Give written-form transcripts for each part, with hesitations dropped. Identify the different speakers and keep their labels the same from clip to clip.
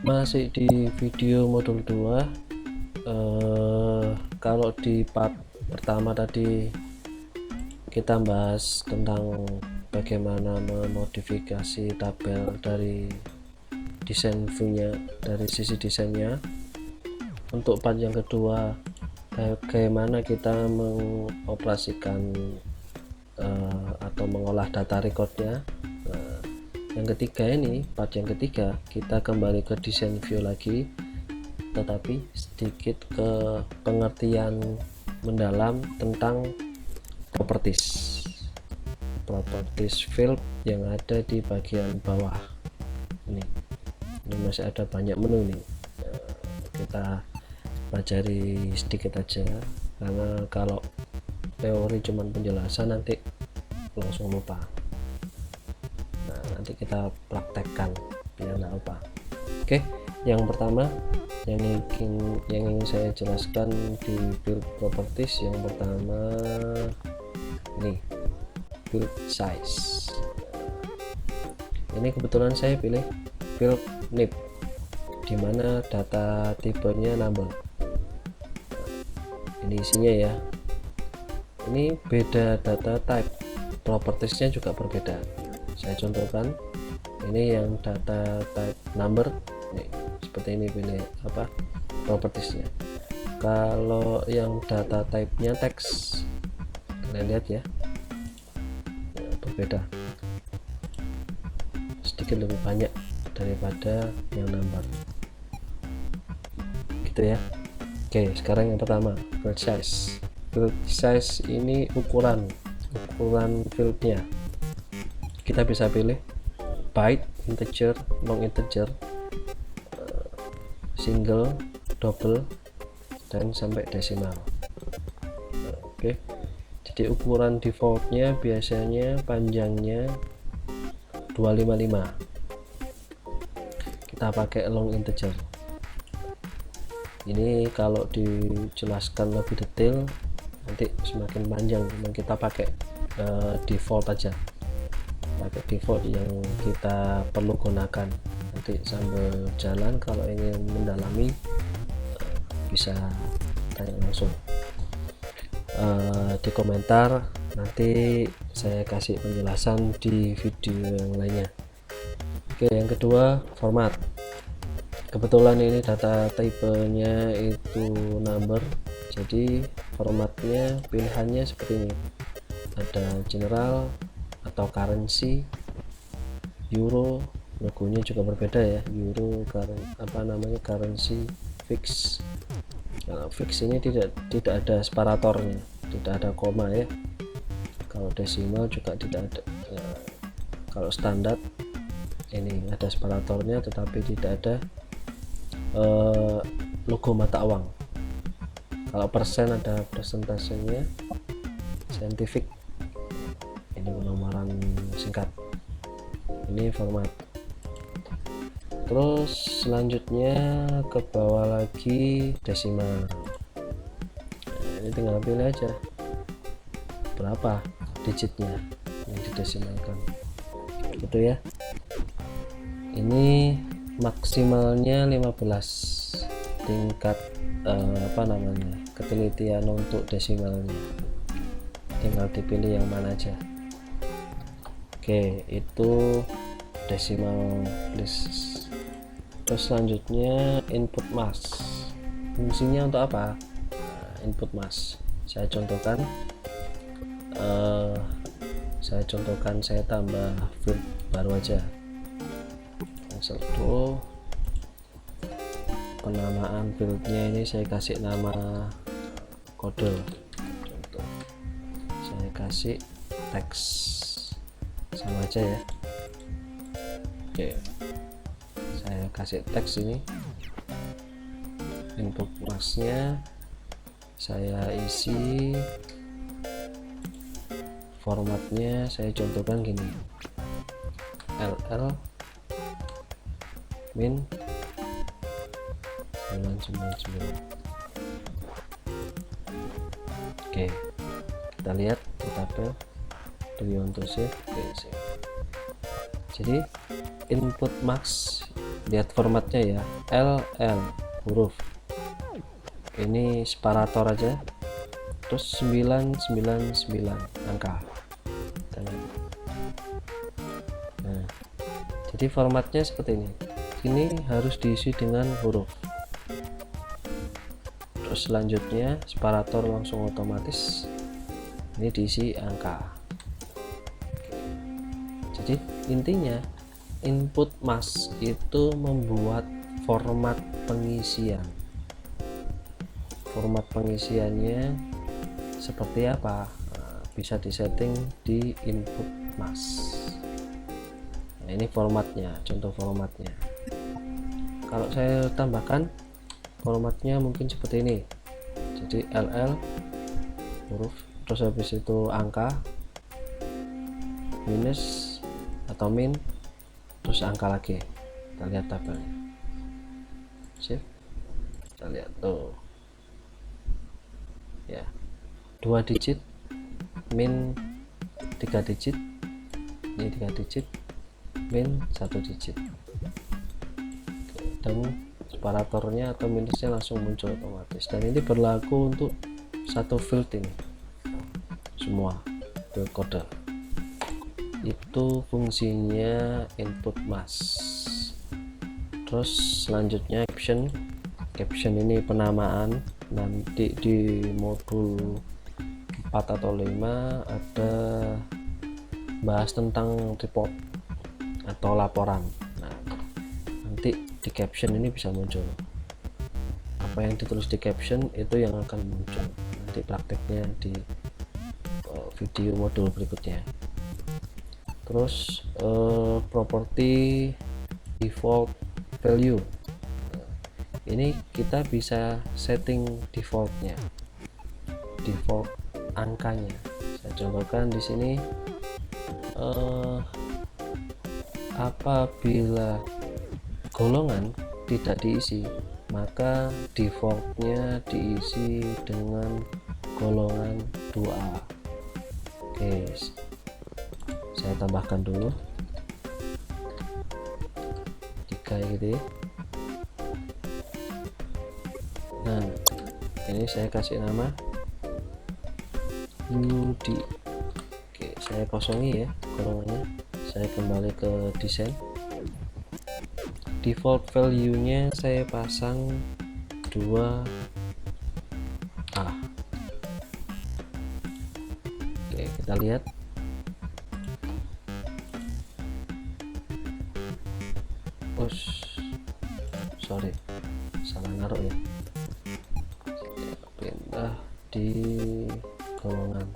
Speaker 1: Masih di video modul 2. Kalau di part pertama tadi kita bahas tentang bagaimana memodifikasi tabel dari desain view-nya, dari sisi desainnya. Untuk part yang kedua, bagaimana kita mengoperasikan atau mengolah data recordnya. Yang ketiga ini, part yang ketiga, kita kembali ke desain view lagi, tetapi sedikit ke pengertian mendalam tentang properties field yang ada di bagian bawah. Ini masih ada banyak menu nih, kita pelajari sedikit aja, karena kalau teori cuman penjelasan nanti langsung lupa. Nanti kita praktekkan biar nggak lupa. Oke, yang pertama yang ingin saya jelaskan di build properties, yang pertama ini build size. Ini kebetulan saya pilih build nib, dimana data tipenya number. Ini isinya ya, ini beda data type, propertiesnya juga berbeda. Saya contohkan, ini yang data type number nih, seperti ini, pilih apa propertiesnya. Kalau yang data type nya teks, kalian lihat ya, berbeda, sedikit lebih banyak daripada yang number gitu ya. Oke, sekarang yang pertama, field size. Field size ini ukuran fieldnya. Kita bisa pilih byte, integer, long integer, single, double, dan sampai desimal. Oke, jadi ukuran defaultnya biasanya panjangnya 255. Kita pakai long integer. Ini kalau dijelaskan lebih detail nanti semakin panjang, memang kita pakai default aja, pakai default yang kita perlu gunakan. Nanti sambil jalan kalau ingin mendalami bisa tanya langsung di komentar, nanti saya kasih penjelasan di video yang lainnya. Oke, yang kedua, format. Kebetulan ini data tipenya itu number, jadi formatnya pilihannya seperti ini. Ada general atau currency, euro, logonya juga berbeda ya, euro, currency, fix. Kalau fix ini tidak ada separatornya, tidak ada koma ya. Kalau desimal juga tidak ada. Kalau standar ini ada separatornya, tetapi tidak ada logo mata uang. Kalau persen ada persentasenya, scientific ini penomoran singkat. Ini format. Terus selanjutnya ke bawah lagi, desimal. Ini tinggal pilih aja berapa digitnya yang didesimalkan gitu ya. Ini maksimalnya 15 tingkat ketelitian untuk desimalnya, tinggal dipilih yang mana aja. Oke, itu decimal place. Terus selanjutnya input mask. Fungsinya untuk apa? Input mask saya contohkan, saya tambah field baru aja. Satu, penamaan fieldnya ini saya kasih nama kode, contoh saya kasih teks, sama aja ya. Oke, saya kasih teks ini. Input masknya saya isi, formatnya saya contohkan gini, LL min 999. Oke, kita lihat di tabel untuk save. Oke, save. Jadi input max lihat formatnya ya, LL huruf ini separator aja, terus 999 angka. Nah, jadi formatnya seperti ini harus diisi dengan huruf, terus selanjutnya separator langsung otomatis ini diisi angka. Jadi intinya input mask itu membuat format pengisian. Format pengisiannya seperti apa? Nah, bisa disetting di input mask. Nah, ini formatnya, contoh formatnya. Kalau saya tambahkan formatnya mungkin seperti ini. Jadi LL huruf, terus habis itu angka, minus atau min, terus angka lagi. Kita lihat tabelnya. Sip. Kita lihat tuh. Ya. 2 digit, min 3 digit. Ini 3 digit, min 1 digit. Oke, dan separatornya atau minusnya langsung muncul otomatis. Dan ini berlaku untuk satu field ini. Semua field kode. Itu fungsinya input mask. Terus selanjutnya caption ini penamaan. Nanti di modul 4 atau 5 ada bahas tentang report atau laporan. Nah, nanti di caption ini bisa muncul apa yang ditulis di caption, itu yang akan muncul nanti prakteknya di video modul berikutnya. Terus properti default value, ini kita bisa setting defaultnya, default angkanya. Saya contohkan di sini, apabila golongan tidak diisi maka defaultnya diisi dengan golongan 2A. Oke, saya tambahkan dulu 3 gitu ya. Nah, ini saya kasih nama Yudi. Oke, saya kosongi ya golongannya. Saya kembali ke desain. Default value nya saya pasang 2A. Oke, kita lihat. Sorry, salah naruh ya. Pindah di golongan,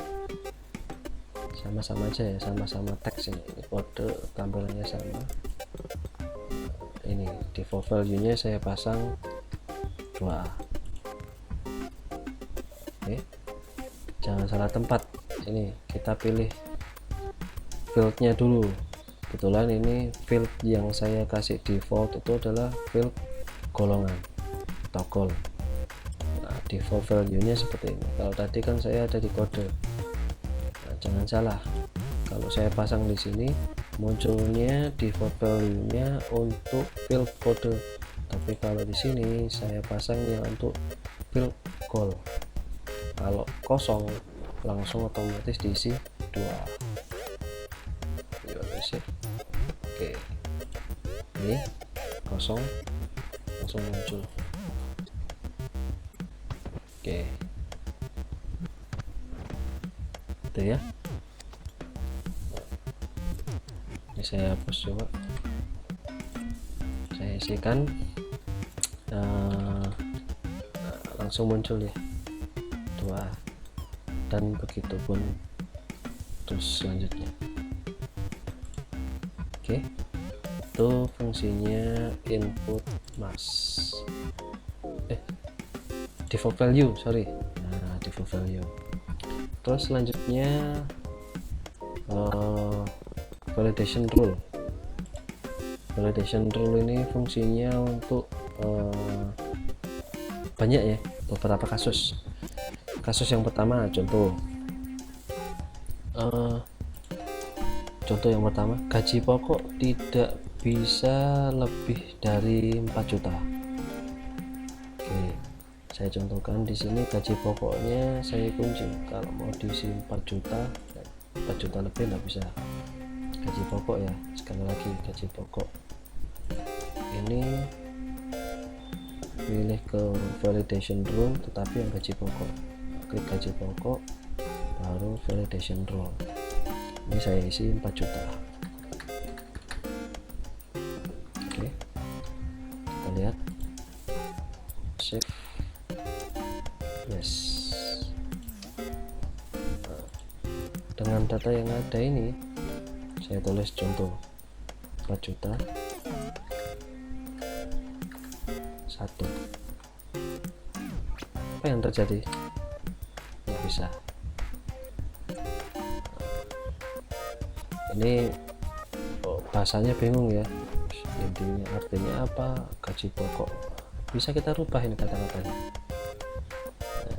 Speaker 1: sama-sama aja ya, sama-sama teks ini kode tampilannya sama. Ini default value nya saya pasang 2A. Oke, jangan salah tempat. Ini kita pilih fieldnya dulu. Kebetulan ini field yang saya kasih default itu adalah field golongan toggle. Nah, default value nya seperti ini. Kalau tadi kan saya ada di kode. Nah, jangan salah, kalau saya pasang di sini munculnya default value nya untuk field kode, tapi kalau di sini saya pasangnya untuk field goal. Kalau kosong langsung otomatis diisi 2. Oke, ini kosong langsung muncul. Oke, itu ya. Ini saya hapus, coba saya isikan. Langsung muncul ya 2, dan begitu pun terus selanjutnya. Oke, itu fungsinya input mask, default value, sorry. Nah, default value. Terus selanjutnya validation rule. Validation rule ini fungsinya untuk banyak ya, beberapa kasus. Kasus yang pertama, contoh yang pertama, gaji pokok tidak bisa lebih dari 4 juta. Oke, saya contohkan di sini gaji pokoknya saya kunci. Kalau mau diisi 4 juta, 4 juta lebih nggak bisa. Gaji pokok ya, sekali lagi gaji pokok. Ini pilih ke validation rule, tetapi yang gaji pokok. Klik gaji pokok, baru validation rule. Ini saya isi 4 juta. Oke, kita lihat, save, yes. Nah, dengan data yang ada ini, saya tulis contoh 4 juta 1. Apa yang terjadi? Nggak bisa. Ini bahasanya bingung ya, intinya artinya apa, gaji pokok. Bisa kita rubah ini kata-katanya.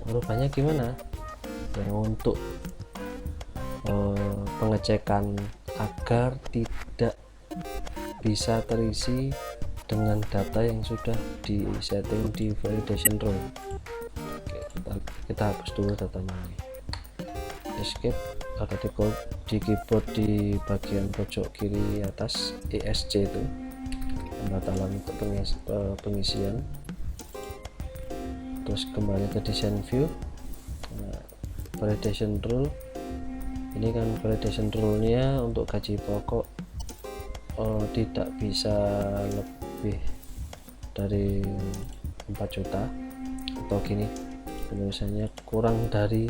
Speaker 1: Rubahnya gimana? Yang untuk pengecekan agar tidak bisa terisi dengan data yang sudah di setting di validation rule. Oke, kita hapus dulu datanya ini. Escape, ada di keyboard di bagian pojok kiri atas ESC itu, pembatalan untuk pengisian. Terus kembali ke design view. Nah, validation rule ini kan validation rule nya untuk gaji pokok tidak bisa lebih dari 4 juta, atau gini penulisannya, kurang dari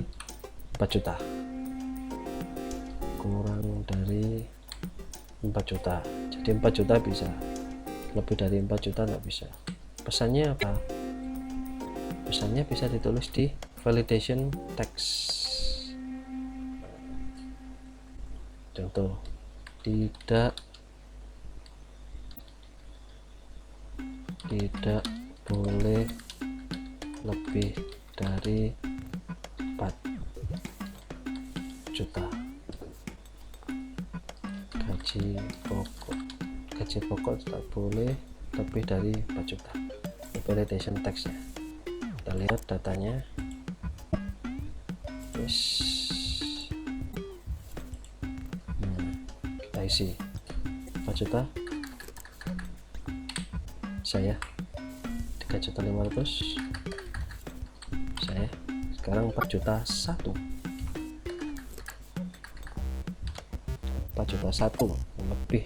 Speaker 1: 4 juta, kurang dari 4 juta. Jadi 4 juta bisa, lebih dari 4 juta nggak bisa. Pesannya apa? Pesannya bisa ditulis di validation text. Contoh, tidak boleh lebih dari 4 juta gaji pokok tidak boleh lebih dari 4 juta. Validation text ya. Kita lihat datanya, yes. Kita isi 4 juta, saya 3.500.000, saya sekarang 4 juta 1, 4 juta 1, lebih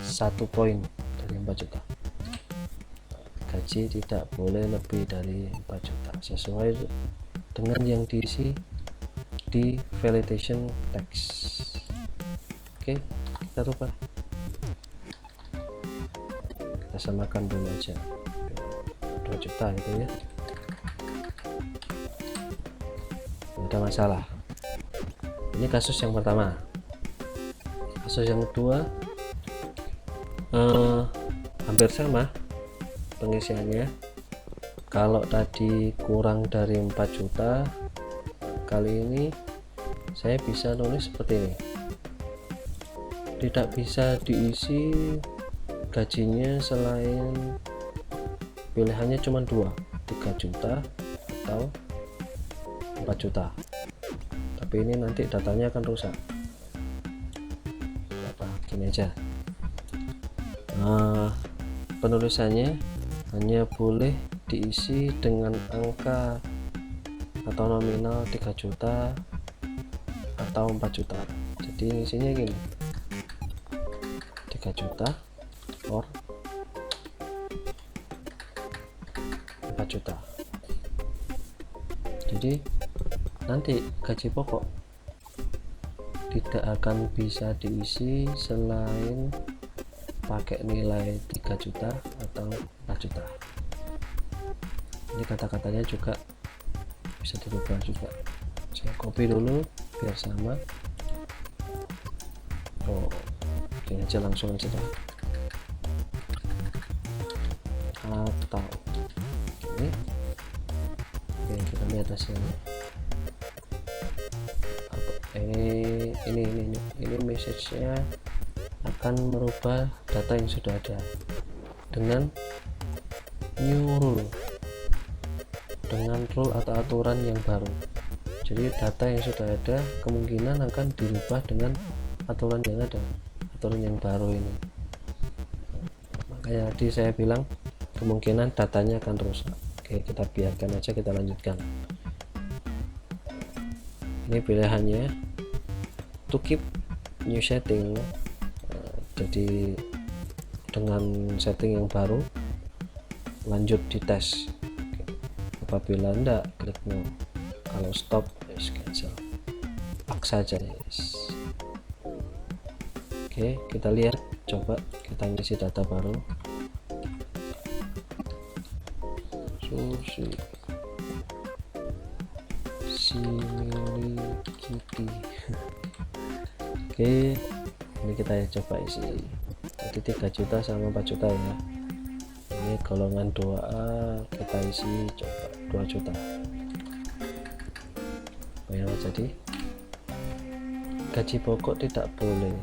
Speaker 1: 1 poin dari 4 juta. Gaji tidak boleh lebih dari 4 juta sesuai dengan yang diisi di validation text. Oke, kita rubah, kita samakan dulu aja 2 juta gitu ya, tidak ada masalah. Ini kasus yang pertama. Kasus yang kedua hampir sama pengisiannya. Kalau tadi kurang dari 4 juta, kali ini saya bisa nulis seperti ini, tidak bisa diisi gajinya selain, pilihannya cuma 2, 3 juta atau 4 juta. Tapi ini nanti datanya akan rusak. Gini aja, penulisannya hanya boleh diisi dengan angka atau nominal 3 juta atau 4 juta. Jadi isinya gini, 3 juta or 4 juta. Jadi nanti gaji pokok tidak akan bisa diisi selain pakai nilai 3 juta atau 4 juta. Ini kata-katanya juga bisa dirubah juga. Saya copy dulu biar sama. Ini aja langsung aja dah. Atau ini, oke, kita lihat hasilnya. Ini message-nya akan merubah data yang sudah ada dengan new rule, dengan rule atau aturan yang baru. Jadi data yang sudah ada kemungkinan akan dirubah dengan aturan yang ada, aturan yang baru ini. Makanya tadi saya bilang kemungkinan datanya akan rusak. Oke, kita biarkan aja, kita lanjutkan. Ini pilihannya to keep new setting. Jadi dengan setting yang baru lanjut di tes. Apabila enggak, klik no. Kalau stop, yes, cancel. Paksa aja, yes. Oke, kita lihat, coba kita ngisi data baru. Sushi Similikiti. Oke, ini kita coba isi. Tadi 3 juta sama 4 juta ya. Ini golongan 2A, kita isi coba 2 juta. Ya, jadi gaji pokok tidak boleh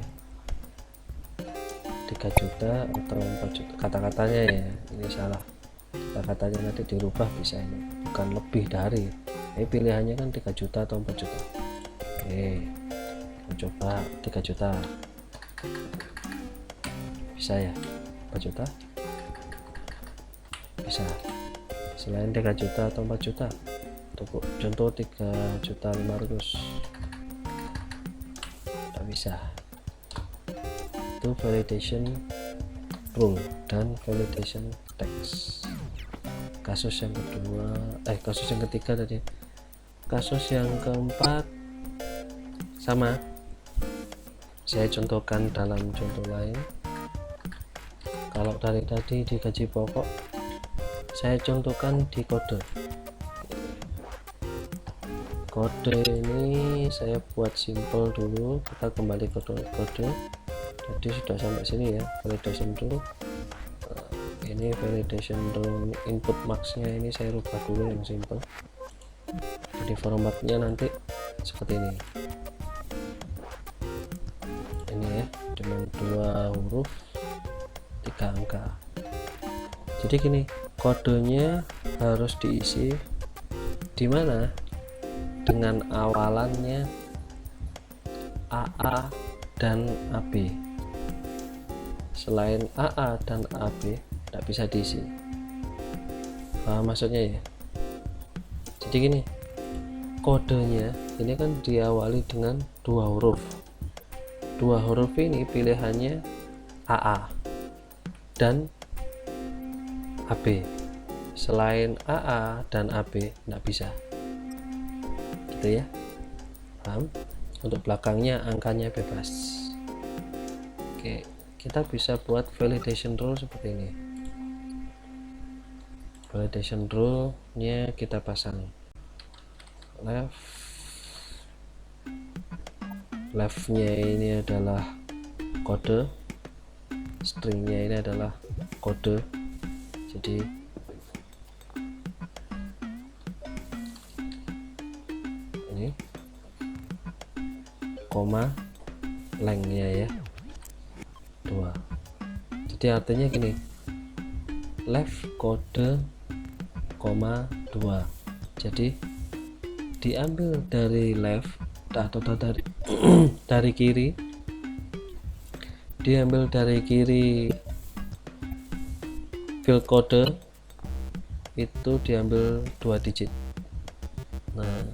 Speaker 1: 3 juta atau 4 juta. Kata-katanya ya, ini salah. Kata-katanya nanti dirubah bisa ini, bukan lebih dari. Pilihannya kan 3 juta atau 4 juta. Oke, coba 3 juta. Bisa ya, 4 juta bisa. Selain 3 juta atau 4 juta, contoh 3.500.000 tidak bisa. Itu validation rule dan validation text. Kasus yang kedua, kasus yang ketiga tadi. Kasus yang keempat sama, saya contohkan dalam contoh lain. Kalau dari tadi di gaji pokok, saya contohkan di kode. Kode ini saya buat simple dulu. Kita kembali ke kode. Jadi sudah sampai sini ya, validation dulu. Ini validation rule input max-nya ini saya rubah dulu yang simple. Jadi formatnya nanti seperti ini. Ini ya, cuma 2 huruf 3 angka. Jadi gini, kodenya harus diisi di mana? Dengan awalannya AA dan AB. Selain AA dan AB tidak bisa diisi. Paham maksudnya ya? Jadi gini, kodenya ini kan diawali dengan 2 huruf. 2 huruf ini pilihannya AA dan AB. Selain AA dan AB tidak bisa. Gitu ya. Paham? Untuk belakangnya angkanya bebas. Oke, kita bisa buat validation rule seperti ini. Validation rule nya kita pasang left nya ini adalah kode, stringnya ini adalah kode. Jadi ini koma lengthnya ya 2. Jadi artinya gini, left kode koma 2. Jadi diambil dari left atau dari kiri, diambil dari kiri field kode itu diambil 2 digit. Nah,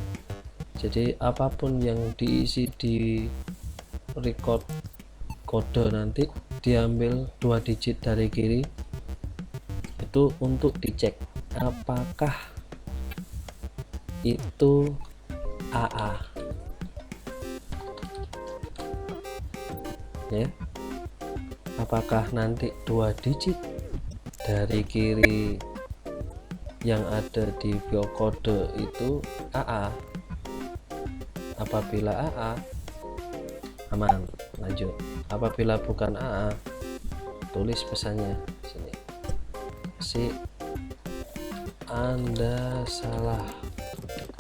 Speaker 1: jadi apapun yang diisi di record kode nanti diambil 2 digit dari kiri itu untuk dicek apakah itu AA ya, apakah nanti 2 digit dari kiri yang ada di field kode itu AA. Apabila AA, aman, lanjut. Apabila bukan AA, tulis pesannya sini. Si Anda salah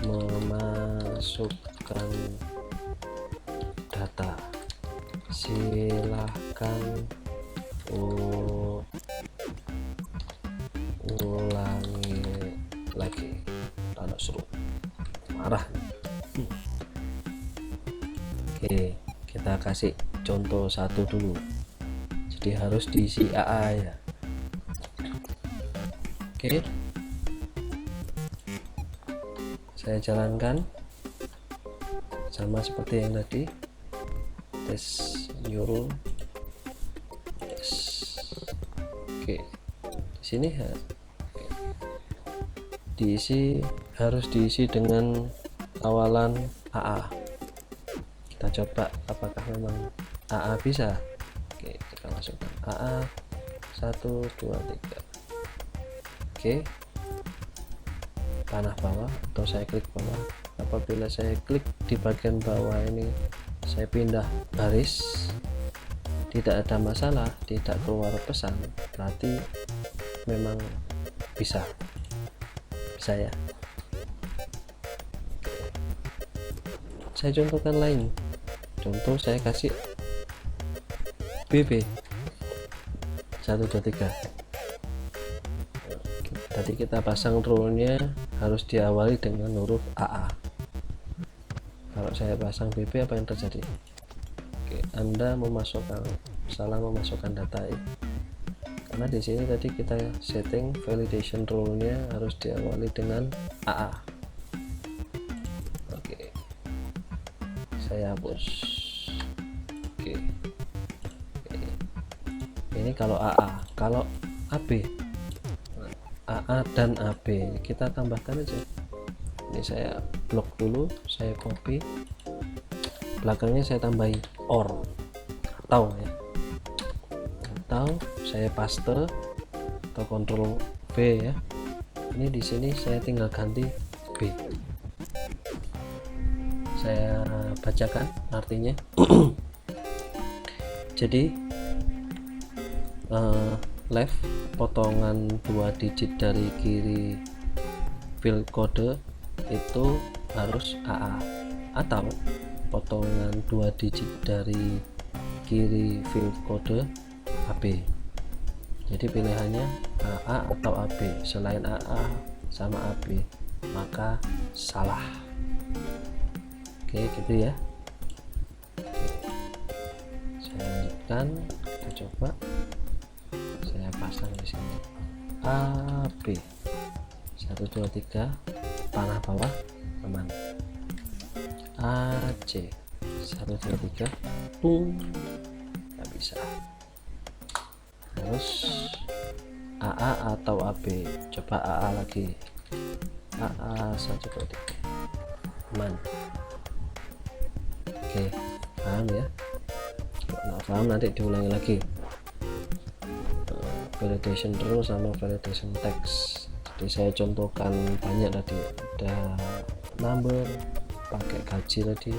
Speaker 1: memasukkan data, silakan akan ulangi lagi. Rada seru, marah. Oke, kita kasih contoh satu dulu. Jadi harus diisi AA ya. Oke, saya jalankan sama seperti yang tadi, tes nyuruh. Yes. Oke, di sini harus diisi dengan awalan AA. Kita coba apakah memang AA bisa. Oke, kita masukkan AA 1 2 3. Oke, panah bawah atau saya klik bawah. Apabila saya klik di bagian bawah ini, saya pindah baris, tidak ada masalah, tidak keluar pesan, berarti memang bisa ya. Saya contohkan lain. Contoh saya kasih BB 1 2 3. Tadi kita pasang rule-nya harus diawali dengan huruf AA. Kalau saya pasang BB, apa yang terjadi? Oke, Anda salah memasukkan data ini. Karena di sini tadi kita setting validation rule-nya harus diawali dengan AA. Oke, saya hapus. Oke. Ini kalau AA. Kalau AB, AA dan AB kita tambahkan aja. Ini saya blok dulu, saya copy, belakangnya saya tambahi OR atau ya, atau saya paste atau Ctrl V ya. Ini di sini saya tinggal ganti B. Saya bacakan artinya. Jadi left potongan 2 digit dari kiri field kode itu harus AA, atau potongan 2 digit dari kiri field kode AB. Jadi pilihannya AA atau AB. Selain AA sama AB maka salah. Oke, gitu ya. Saya lanjutkan, kita coba. Saya pasang di sini AB 1 2 3, panah bawah aman. AC 1 2 3, nggak bisa. Terus AA atau AB, coba AA lagi. AA 1 2 3, aman. Oke, paham ya? Kalau nggak paham nanti diulangi lagi. Validation rule sama validation text. Jadi saya contohkan banyak tadi, ada number, pakai gaji tadi,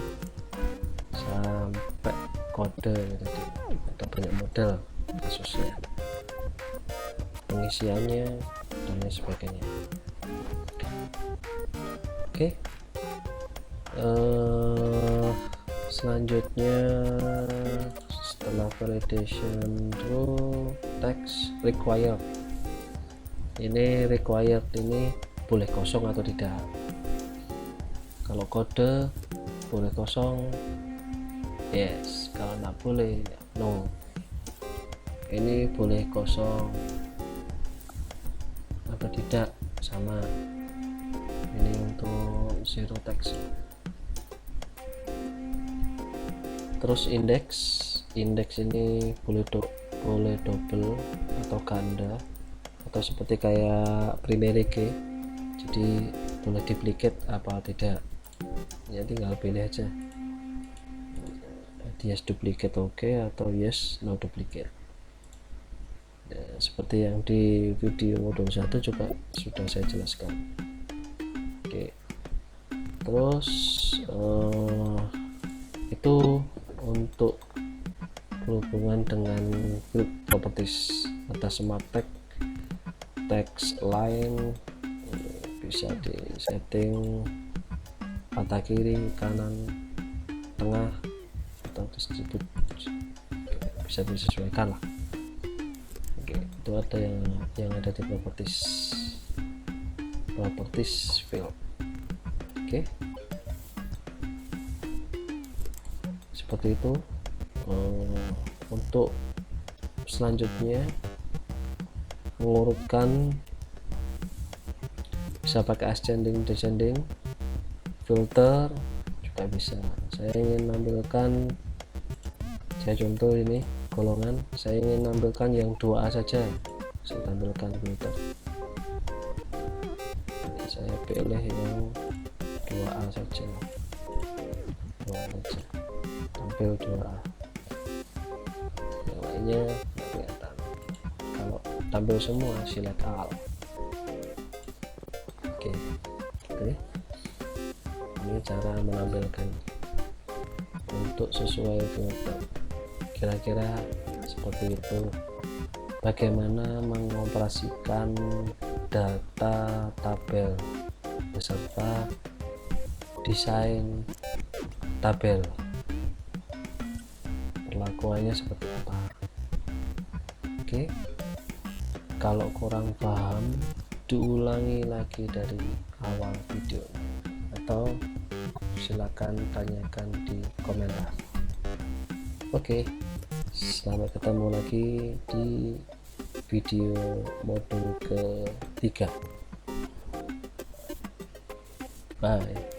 Speaker 1: sampai kode tadi, ada banyak model kasusnya, pengisiannya dan lain sebagainya. Oke, selanjutnya setelah validation rule, text required. Ini required ini boleh kosong atau tidak. Kalau kode boleh kosong, yes. Kalau nggak boleh, no. Ini boleh kosong atau tidak, sama. Ini untuk zero text. Terus indeks ini boleh double atau ganda, atau seperti kayak primary key, jadi boleh duplicate apa tidak ya, tinggal pilih aja yes duplicate oke, atau yes no duplicate ya, seperti yang di video modul 1 juga sudah saya jelaskan. Oke, terus itu untuk berhubungan dengan field properties. Ada smart text line, bisa di setting patah kiri, kanan, tengah, atau distribute, bisa disesuaikan lah. Oke, itu ada yang ada di properties field. Oke, seperti itu. Untuk selanjutnya mengurutkan, bisa pakai ascending descending, filter juga bisa. Saya ingin menampilkan, saya contoh ini golongan, saya ingin menampilkan yang 2A saja, saya tampilkan filter. Ini saya pilih yang 2A saja, 2A saja, tampil 2A, yang lainnya nggak kelihatan. Kalau tampil semua select all. Oke, ini cara menampilkan untuk sesuai filter, kira-kira seperti itu. Bagaimana mengoperasikan data tabel beserta desain tabel, perlakuannya seperti apa. Oke, kalau kurang paham diulangi lagi dari awal video, atau silakan tanyakan di komentar. Oke, sampai ketemu lagi di video modul ketiga. Bye.